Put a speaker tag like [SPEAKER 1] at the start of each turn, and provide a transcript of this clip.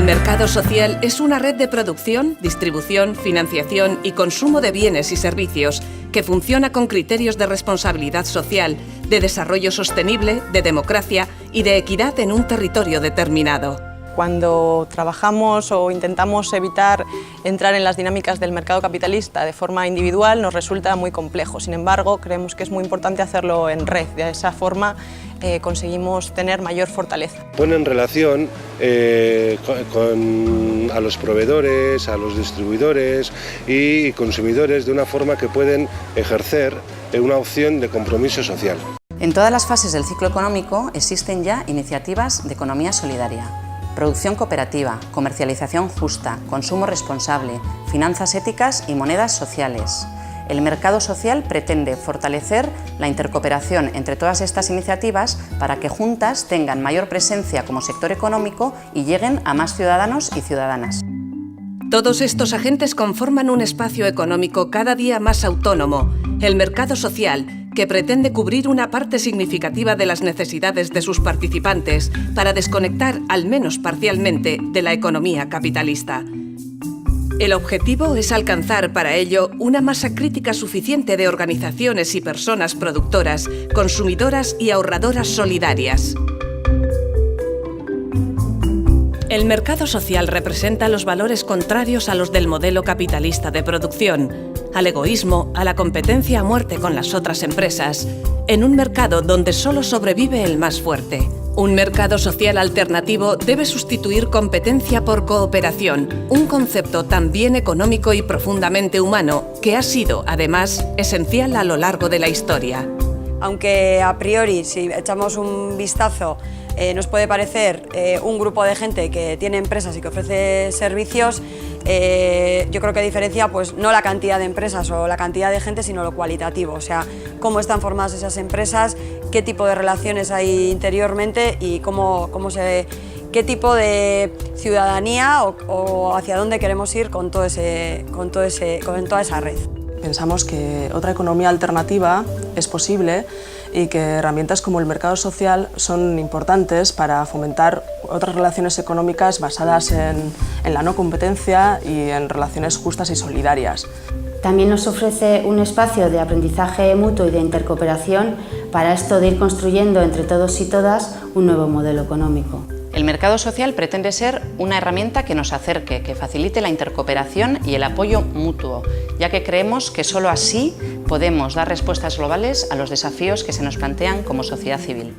[SPEAKER 1] mercado social es una red de producción, distribución, financiación y consumo de bienes y servicios que funciona con criterios de responsabilidad social, de desarrollo sostenible, de democracia y de equidad en un territorio determinado.
[SPEAKER 2] Cuando trabajamos o intentamos evitar entrar en las dinámicas del mercado capitalista de forma individual nos resulta muy complejo. Sin embargo, creemos que es muy importante hacerlo en red. De esa forma conseguimos tener mayor fortaleza.
[SPEAKER 3] Pone en relación a los proveedores, a los distribuidores y consumidores de una forma que pueden ejercer una opción de compromiso social.
[SPEAKER 4] En todas las fases del ciclo económico existen ya iniciativas de economía solidaria. Producción cooperativa, comercialización justa, consumo responsable, finanzas éticas y monedas sociales. El mercado social pretende fortalecer la intercooperación entre todas estas iniciativas para que juntas tengan mayor presencia como sector económico y lleguen a más ciudadanos y ciudadanas.
[SPEAKER 1] Todos estos agentes conforman un espacio económico cada día más autónomo, el mercado social, que pretende cubrir una parte significativa de las necesidades de sus participantes para desconectar, al menos parcialmente, de la economía capitalista. El objetivo es alcanzar para ello una masa crítica suficiente de organizaciones y personas productoras, consumidoras y ahorradoras solidarias. El mercado social representa los valores contrarios a los del modelo capitalista de producción, al egoísmo, a la competencia a muerte con las otras empresas, en un mercado donde solo sobrevive el más fuerte. Un mercado social alternativo debe sustituir competencia por cooperación, un concepto también económico y profundamente humano que ha sido, además, esencial a lo largo de la historia.
[SPEAKER 5] Aunque a priori, si echamos un vistazo, nos puede parecer un grupo de gente que tiene empresas y que ofrece servicios, yo creo que diferencia pues, no la cantidad de empresas o la cantidad de gente, sino lo cualitativo, o sea, cómo están formadas esas empresas, qué tipo de relaciones hay interiormente y qué tipo de ciudadanía o hacia dónde queremos ir con toda esa red.
[SPEAKER 2] Pensamos que otra economía alternativa es posible y que herramientas como el mercado social son importantes para fomentar otras relaciones económicas basadas en la no competencia y en relaciones justas y solidarias.
[SPEAKER 6] También nos ofrece un espacio de aprendizaje mutuo y de intercooperación para esto de ir construyendo entre todos y todas un nuevo modelo económico.
[SPEAKER 4] El mercado social pretende ser una herramienta que nos acerque, que facilite la intercooperación y el apoyo mutuo, ya que creemos que solo así podemos dar respuestas globales a los desafíos que se nos plantean como sociedad civil.